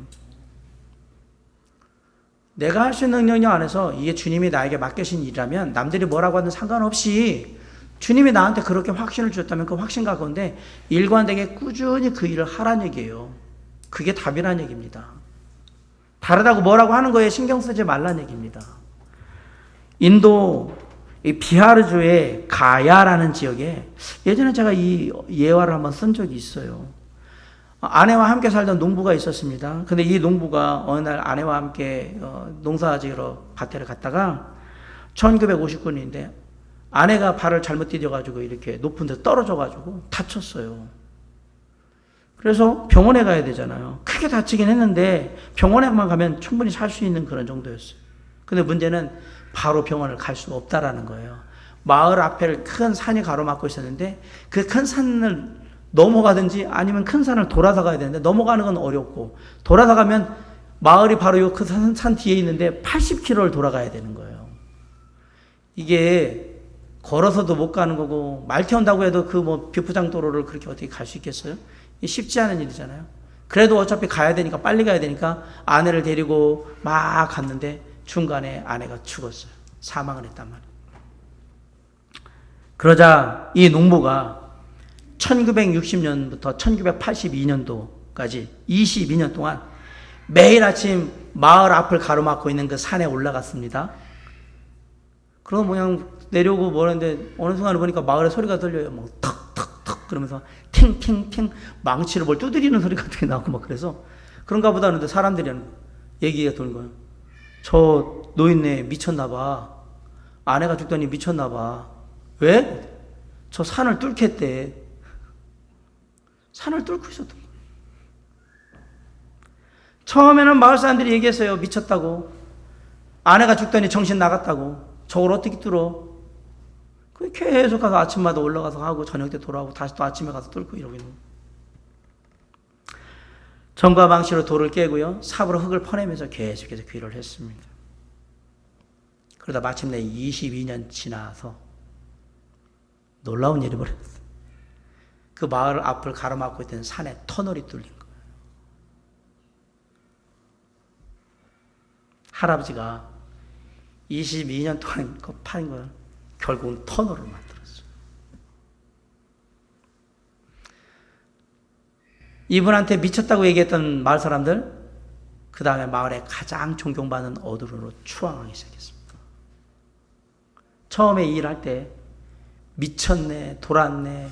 내가 할 수 있는 능력 안에서 이게 주님이 나에게 맡기신 일이라면 남들이 뭐라고 하든 상관없이 주님이 나한테 그렇게 확신을 주셨다면 그 확신 가운데 일관되게 꾸준히 그 일을 하라는 얘기예요. 그게 답이라는 얘기입니다. 다르다고 뭐라고 하는 거에 신경 쓰지 말라는 얘기입니다. 인도 이 비하르주의 가야라는 지역에 예전에 제가 이 예화를 한번 쓴 적이 있어요. 아내와 함께 살던 농부가 있었습니다. 근데 이 농부가 어느 날 아내와 함께 농사 지으러 밭에를 갔다가 1959년인데 아내가 발을 잘못 디뎌가지고 이렇게 높은 데 떨어져가지고 다쳤어요. 그래서 병원에 가야 되잖아요. 크게 다치긴 했는데 병원에만 가면 충분히 살 수 있는 그런 정도였어요. 근데 문제는 바로 병원을 갈 수가 없다라는 거예요. 마을 앞에를 큰 산이 가로막고 있었는데 그 큰 산을 넘어가든지 아니면 큰 산을 돌아서 가야 되는데 넘어가는 건 어렵고 돌아서 가면 마을이 바로 그 산 뒤에 있는데 80km를 돌아가야 되는 거예요. 이게 걸어서도 못 가는 거고 말 태운다고 해도 그 뭐 비포장 도로를 그렇게 어떻게 갈 수 있겠어요? 쉽지 않은 일이잖아요. 그래도 어차피 가야 되니까 빨리 가야 되니까 아내를 데리고 막 갔는데 중간에 아내가 죽었어요. 사망을 했단 말이에요. 그러자 이 농부가 1960년부터 1982년도까지 22년 동안 매일 아침 마을 앞을 가로막고 있는 그 산에 올라갔습니다. 그러고 그냥 내려오고 뭐랬는데 어느 순간에 보니까 마을에 소리가 들려요. 뭐 턱턱턱 그러면서 탱탱탱 망치로 뭘 두드리는 소리 같은 게 나고 막 그래서 그런가 보다 하는데 사람들이 얘기가 도는 거예요. 저 노인네 미쳤나 봐. 아내가 죽더니 미쳤나 봐. 왜? 저 산을 뚫겠대. 산을 뚫고 있었던 거예요. 처음에는 마을 사람들이 얘기했어요. 미쳤다고. 아내가 죽더니 정신 나갔다고. 저걸 어떻게 뚫어? 계속 가서 아침마다 올라가서 하고 저녁 때 돌아오고 다시 또 아침에 가서 뚫고 이러고 있는 거예요. 전과 방시로 돌을 깨고요. 삽으로 흙을 퍼내면서 계속해서 귀를 했습니다. 그러다 마침내 22년 지나서 놀라운 일이 벌어졌어요. 그 마을 앞을 가로막고 있던 산에 터널이 뚫린 거예요. 할아버지가 22년 동안 그 파인 걸 결국은 터널을 만들었어요. 이분한테 미쳤다고 얘기했던 마을 사람들, 그 다음에 마을에 가장 존경받는 어른으로 추앙하기 시작했습니다. 처음에 이 일할 때 미쳤네, 돌았네,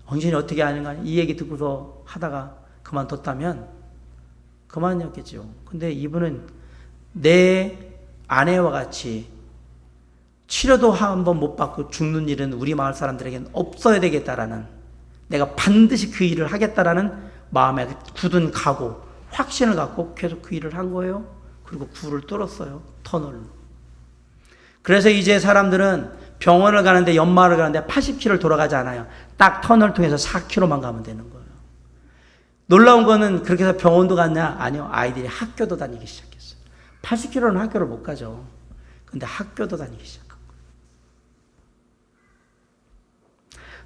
당신이 어떻게 하는가 이 얘기 듣고서 하다가 그만뒀다면 그만이었겠죠. 근데 이분은 내 아내와 같이 치료도 한 번 못 받고 죽는 일은 우리 마을 사람들에게는 없어야 되겠다라는, 내가 반드시 그 일을 하겠다라는 마음의 굳은 각오, 확신을 갖고 계속 그 일을 한 거예요. 그리고 굴을 뚫었어요. 터널로. 그래서 이제 사람들은 병원을 가는데 연마을 가는데 80km를 돌아가지 않아요. 딱 터널 통해서 4km만 가면 되는 거예요. 놀라운 거는 그렇게 해서 병원도 갔냐? 아니요. 아이들이 학교도 다니기 시작했어요. 80km는 학교를 못 가죠. 근데 학교도 다니기 시작한 거예요.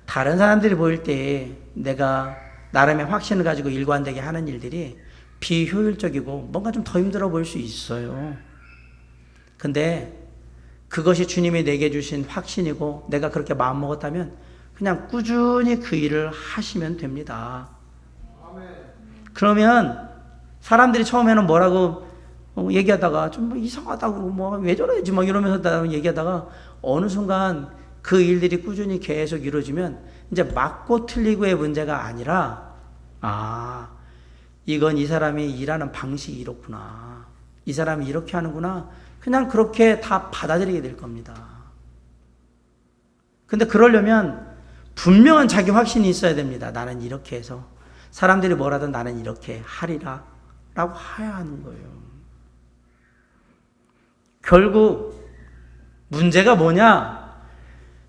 다른 사람들이 보일 때 내가 나름의 확신을 가지고 일관되게 하는 일들이 비효율적이고 뭔가 좀 더 힘들어 보일 수 있어요. 근데 그것이 주님이 내게 주신 확신이고 내가 그렇게 마음먹었다면 그냥 꾸준히 그 일을 하시면 됩니다. 그러면 사람들이 처음에는 뭐라고 얘기하다가 좀 뭐 이상하다고 뭐 왜 저러지 막 이러면서 얘기하다가 어느 순간 그 일들이 꾸준히 계속 이루어지면 이제 맞고 틀리고의 문제가 아니라, 아, 이건 이 사람이 일하는 방식이 이렇구나, 이 사람이 이렇게 하는구나, 그냥 그렇게 다 받아들이게 될 겁니다. 근데 그러려면 분명한 자기 확신이 있어야 됩니다. 나는 이렇게 해서 사람들이 뭐라든 나는 이렇게 하리라 라고 해야 하는 거예요. 결국 문제가 뭐냐?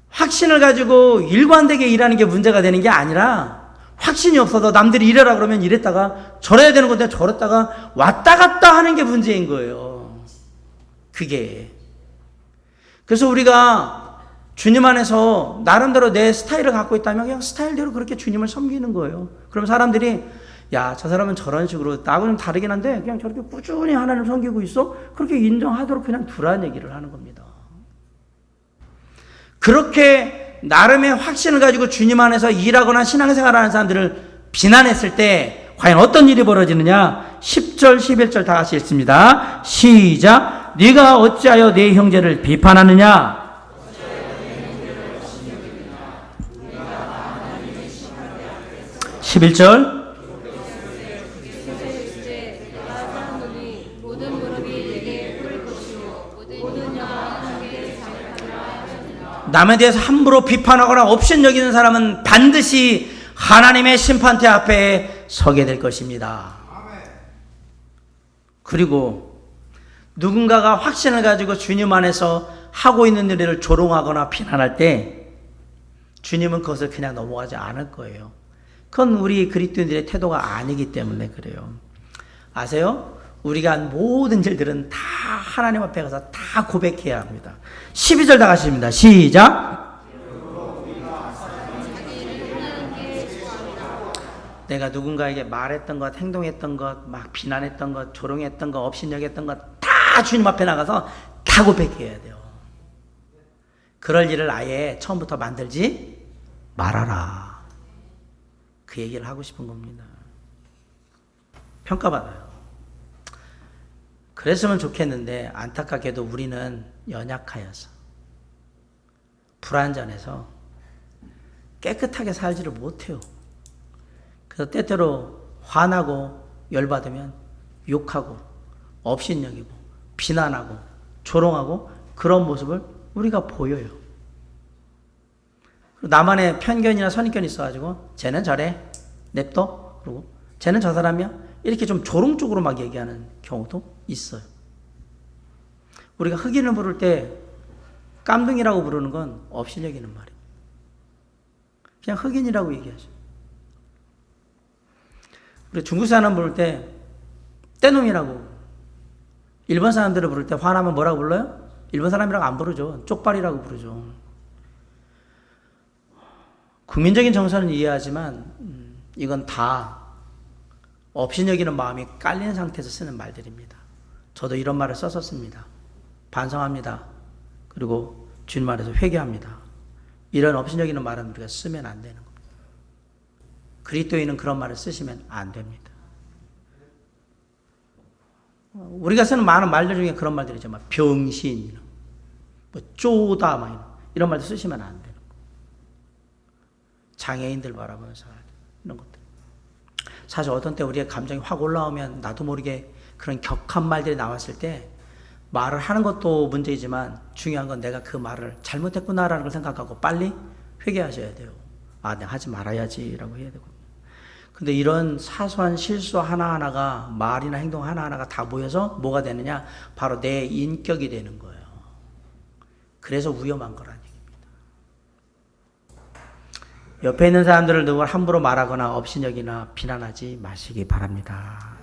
확신을 가지고 일관되게 일하는 게 문제가 되는 게 아니라, 확신이 없어서 남들이 이래라 그러면 이랬다가 저래야 되는 건데 저랬다가 왔다 갔다 하는 게 문제인 거예요. 그게. 그래서 우리가 주님 안에서 나름대로 내 스타일을 갖고 있다면 그냥 스타일대로 그렇게 주님을 섬기는 거예요. 그럼 사람들이 야, 저 사람은 저런 식으로 나하고는 다르긴 한데 그냥 저렇게 꾸준히 하나님을 섬기고 있어? 그렇게 인정하도록 그냥 두라는 얘기를 하는 겁니다. 그렇게 나름의 확신을 가지고 주님 안에서 일하거나 신앙생활하는 사람들을 비난했을 때 과연 어떤 일이 벌어지느냐? 10절 11절 다 같이 읽습니다. 시작. 네가 어찌하여 네 형제를 비판하느냐? 11절. 남에 대해서 함부로 비판하거나 업신여기는 사람은 반드시 하나님의 심판대 앞에 서게 될 것입니다. 그리고 누군가가 확신을 가지고 주님 안에서 하고 있는 일을 조롱하거나 비난할 때 주님은 그것을 그냥 넘어가지 않을 거예요. 그건 우리 그리스도인들의 태도가 아니기 때문에 그래요. 아세요? 우리가 한 모든 일들은 다 하나님 앞에 가서 다 고백해야 합니다. 12절 다 같이입니다. 시작. 내가 누군가에게 말했던 것, 행동했던 것, 막 비난했던 것, 조롱했던 것, 업신여겼던 것 다 주님 앞에 나가서 다 고백해야 돼요. 그럴 일을 아예 처음부터 만들지 말아라. 그 얘기를 하고 싶은 겁니다. 평가받아요. 그랬으면 좋겠는데 안타깝게도 우리는 연약하여서 불완전해서 깨끗하게 살지를 못해요. 그래서 때때로 화나고 열받으면 욕하고 업신여기고 비난하고 조롱하고 그런 모습을 우리가 보여요. 나만의 편견이나 선입견이 있어가지고 쟤는 저래 냅둬 그러고 쟤는 저 사람이야 이렇게 좀 조롱 쪽으로 막 얘기하는 경우도 있어요. 우리가 흑인을 부를 때 깜둥이라고 부르는 건 업신여기는 말이에요. 그냥 흑인이라고 얘기하죠. 우리 중국 사람 부를 때 떼놈이라고, 일본 사람들을 부를 때 화나면 뭐라고 불러요? 일본 사람이라고 안 부르죠. 쪽발이라고 부르죠. 국민적인 정서는 이해하지만 이건 다 업신여기는 마음이 깔린 상태에서 쓰는 말들입니다. 저도 이런 말을 썼었습니다. 반성합니다. 그리고 주님 말에서 회개합니다. 이런 업신여기는 말은 우리가 쓰면 안 되는 겁니다. 그리스도인은 그런 말을 쓰시면 안 됩니다. 우리가 쓰는 많은 말들 중에 그런 말들이 있죠. 막 병신, 뭐 쪼다, 막 이런 말도 쓰시면 안 되는 거예요. 장애인들 바라보면서 이런 것들. 사실 어떤 때 우리의 감정이 확 올라오면 나도 모르게 그런 격한 말들이 나왔을 때 말을 하는 것도 문제이지만 중요한 건 내가 그 말을 잘못했구나라는 걸 생각하고 빨리 회개하셔야 돼요. 아, 내가 하지 말아야지라고 해야 되고. 근데 이런 사소한 실수 하나하나가 말이나 행동 하나하나가 다 모여서 뭐가 되느냐? 바로 내 인격이 되는 거예요. 그래서 위험한 거라는 얘기입니다. 옆에 있는 사람들을 누굴 함부로 말하거나 업신여기나 비난하지 마시기 바랍니다.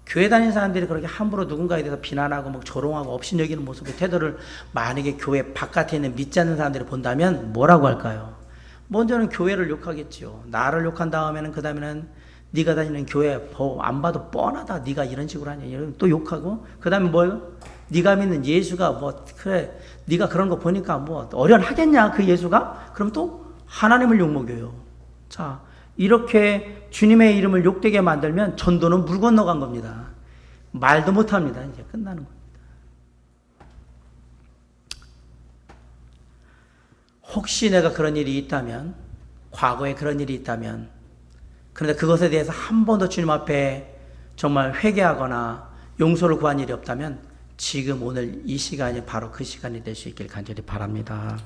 교회 다니는 사람들이 그렇게 함부로 누군가에 대해서 비난하고 막 조롱하고 업신여기는 모습의 태도를 만약에 교회 바깥에 있는 믿지 않는 사람들이 본다면 뭐라고 할까요? 먼저는 교회를 욕하겠죠. 나를 욕한 다음에는 그 다음에는 네가 다니는 교회 안 봐도 뻔하다. 네가 이런 식으로 하냐. 이런 또 욕하고 그 다음에 뭐예요? 네가 믿는 예수가 뭐 그래 네가 그런 거 보니까 뭐 어련하겠냐 그 예수가? 그럼 또 하나님을 욕먹여요. 자, 이렇게 주님의 이름을 욕되게 만들면 전도는 물 건너간 겁니다. 말도 못합니다. 이제 끝나는 겁니다. 혹시 내가 그런 일이 있다면, 과거에 그런 일이 있다면, 그런데 그것에 대해서 한 번도 주님 앞에 정말 회개하거나 용서를 구한 일이 없다면 지금 오늘 이 시간이 바로 그 시간이 될 수 있길 간절히 바랍니다.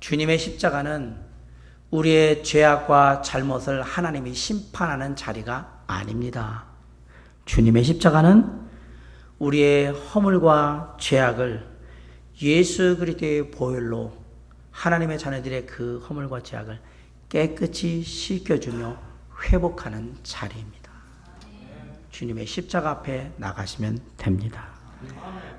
주님의 십자가는 우리의 죄악과 잘못을 하나님이 심판하는 자리가 아닙니다. 주님의 십자가는 우리의 허물과 죄악을 예수 그리스도의 보혈로 하나님의 자녀들의 그 허물과 죄악을 깨끗이 씻겨주며 회복하는 자리입니다. 주님의 십자가 앞에 나가시면 됩니다.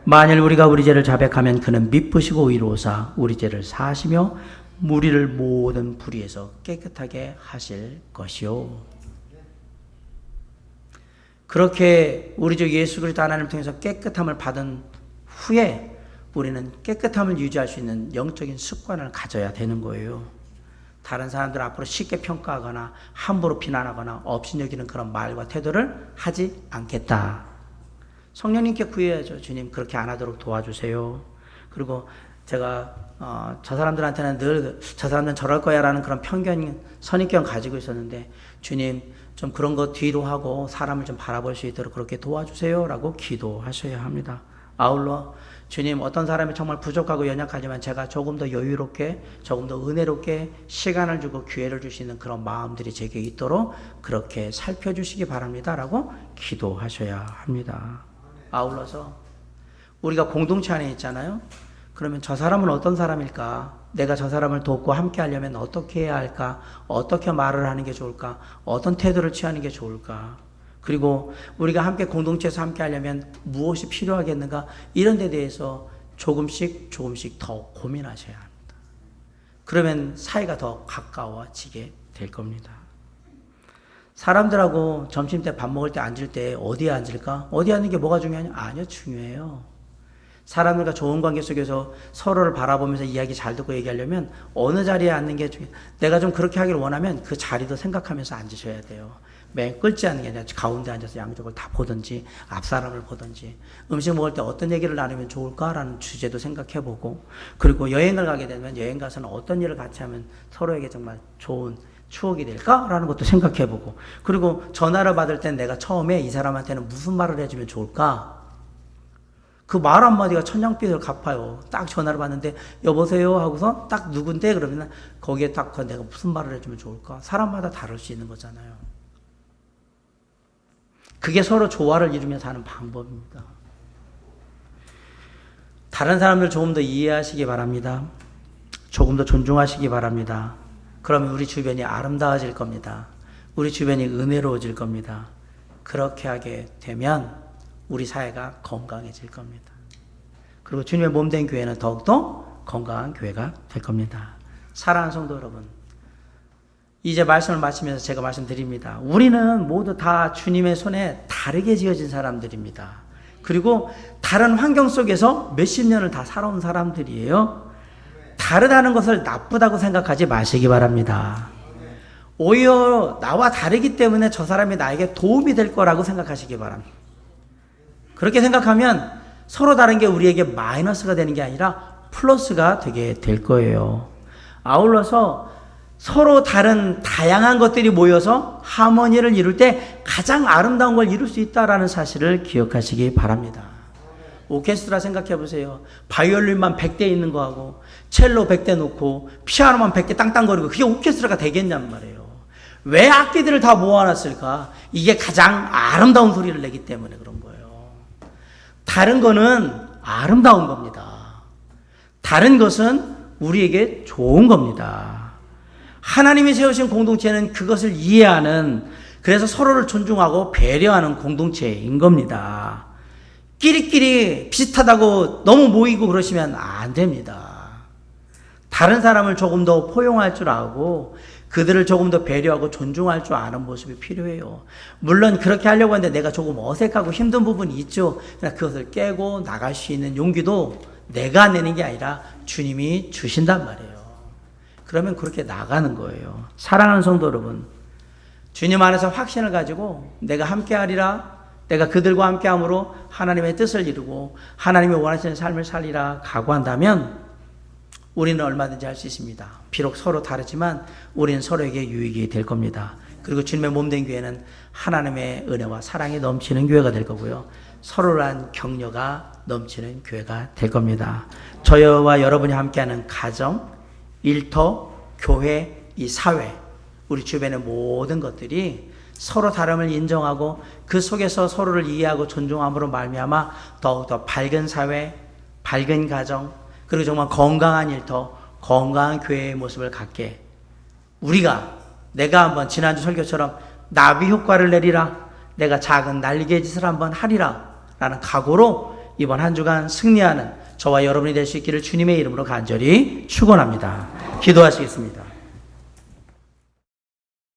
만일 우리가 우리 죄를 자백하면 그는 미쁘시고 의로우사 우리 죄를 사하시며 우리를 모든 불의에서 깨끗하게 하실 것이요. 그렇게 우리 주 예수 그리스도 하나님을 통해서 깨끗함을 받은 후에 우리는 깨끗함을 유지할 수 있는 영적인 습관을 가져야 되는 거예요. 다른 사람들 앞으로 쉽게 평가하거나 함부로 비난하거나 업신여기는 그런 말과 태도를 하지 않겠다. 성령님께 구해야죠. 주님 그렇게 안 하도록 도와주세요. 그리고 제가 저 사람들한테는 늘 저 사람들은 저럴 거야 라는 그런 편견, 선입견 가지고 있었는데 주님 좀 그런 거 뒤로 하고 사람을 좀 바라볼 수 있도록 그렇게 도와주세요 라고 기도하셔야 합니다. 아울러 주님, 어떤 사람이 정말 부족하고 연약하지만 제가 조금 더 여유롭게, 조금 더 은혜롭게 시간을 주고 기회를 주시는 그런 마음들이 제게 있도록 그렇게 살펴주시기 바랍니다 라고 기도하셔야 합니다. 아울러서 우리가 공동체 안에 있잖아요. 그러면 저 사람은 어떤 사람일까? 내가 저 사람을 돕고 함께 하려면 어떻게 해야 할까? 어떻게 말을 하는 게 좋을까? 어떤 태도를 취하는 게 좋을까? 그리고 우리가 함께 공동체에서 함께 하려면 무엇이 필요하겠는가? 이런 데 대해서 조금씩 더 고민하셔야 합니다. 그러면 사이가 더 가까워지게 될 겁니다. 사람들하고 점심 때 밥 먹을 때 앉을 때 어디에 앉을까? 어디 앉는 게 뭐가 중요하냐? 아니요, 중요해요. 사람들과 좋은 관계 속에서 서로를 바라보면서 이야기 잘 듣고 얘기하려면 어느 자리에 앉는 게 중요해요. 내가 좀 그렇게 하기를 원하면 그 자리도 생각하면서 앉으셔야 돼요. 맨 끌지 않는 게 아니라 가운데 앉아서 양쪽을 다 보든지 앞사람을 보든지 음식 먹을 때 어떤 얘기를 나누면 좋을까라는 주제도 생각해보고 그리고 여행을 가게 되면 여행 가서는 어떤 일을 같이 하면 서로에게 정말 좋은 추억이 될까라는 것도 생각해보고 그리고 전화를 받을 땐 내가 처음에 이 사람한테는 무슨 말을 해주면 좋을까? 그 말 한마디가 천냥빚을 갚아요. 딱 전화를 받는데 여보세요 하고서 딱 누군데 그러면 거기에 딱 내가 무슨 말을 해주면 좋을까? 사람마다 다를 수 있는 거잖아요. 그게 서로 조화를 이루며 사는 방법입니다. 다른 사람들 조금 더 이해하시기 바랍니다. 조금 더 존중하시기 바랍니다. 그러면 우리 주변이 아름다워질 겁니다. 우리 주변이 은혜로워질 겁니다. 그렇게 하게 되면 우리 사회가 건강해질 겁니다. 그리고 주님의 몸된 교회는 더욱더 건강한 교회가 될 겁니다. 사랑하는 성도 여러분, 이제 말씀을 마치면서 제가 말씀드립니다. 우리는 모두 다 주님의 손에 다르게 지어진 사람들입니다. 그리고 다른 환경 속에서 몇십 년을 다 살아온 사람들이에요. 다르다는 것을 나쁘다고 생각하지 마시기 바랍니다. 오히려 나와 다르기 때문에 저 사람이 나에게 도움이 될 거라고 생각하시기 바랍니다. 그렇게 생각하면 서로 다른 게 우리에게 마이너스가 되는 게 아니라 플러스가 되게 될 거예요. 아울러서 서로 다른 다양한 것들이 모여서 하모니를 이룰 때 가장 아름다운 걸 이룰 수 있다는 사실을 기억하시기 바랍니다. 오케스트라 생각해 보세요. 바이올린만 100대 있는 거하고 첼로 100대 놓고 피아노만 100대 땅땅거리고 그게 오케스트라가 되겠냔 말이에요. 왜 악기들을 다 모아놨을까? 이게 가장 아름다운 소리를 내기 때문에 그런 거예요. 다른 거는 아름다운 겁니다. 다른 것은 우리에게 좋은 겁니다. 하나님이 세우신 공동체는 그것을 이해하는, 그래서 서로를 존중하고 배려하는 공동체인 겁니다. 끼리끼리 비슷하다고 너무 모이고 그러시면 안 됩니다. 다른 사람을 조금 더 포용할 줄 알고 그들을 조금 더 배려하고 존중할 줄 아는 모습이 필요해요. 물론 그렇게 하려고 하는데 내가 조금 어색하고 힘든 부분이 있죠. 그러나 그것을 깨고 나갈 수 있는 용기도 내가 내는 게 아니라 주님이 주신단 말이에요. 그러면 그렇게 나가는 거예요. 사랑하는 성도 여러분, 주님 안에서 확신을 가지고 내가 함께하리라, 내가 그들과 함께함으로 하나님의 뜻을 이루고 하나님이 원하시는 삶을 살리라 각오한다면 우리는 얼마든지 할 수 있습니다. 비록 서로 다르지만 우리는 서로에게 유익이 될 겁니다. 그리고 주님의 몸된 교회는 하나님의 은혜와 사랑이 넘치는 교회가 될 거고요. 서로를 한 격려가 넘치는 교회가 될 겁니다. 저와 여러분이 함께하는 가정, 일터, 교회, 이 사회, 우리 주변의 모든 것들이 서로 다름을 인정하고 그 속에서 서로를 이해하고 존중함으로 말미암아 더욱더 밝은 사회, 밝은 가정, 그리고 정말 건강한 일터, 건강한 교회의 모습을 갖게 내가 한번 지난주 설교처럼 나비 효과를 내리라, 내가 작은 날개의 짓을 한번 하리라 라는 각오로 이번 한 주간 승리하는 저와 여러분이 될 수 있기를 주님의 이름으로 간절히 축원합니다. 기도하시겠습니다.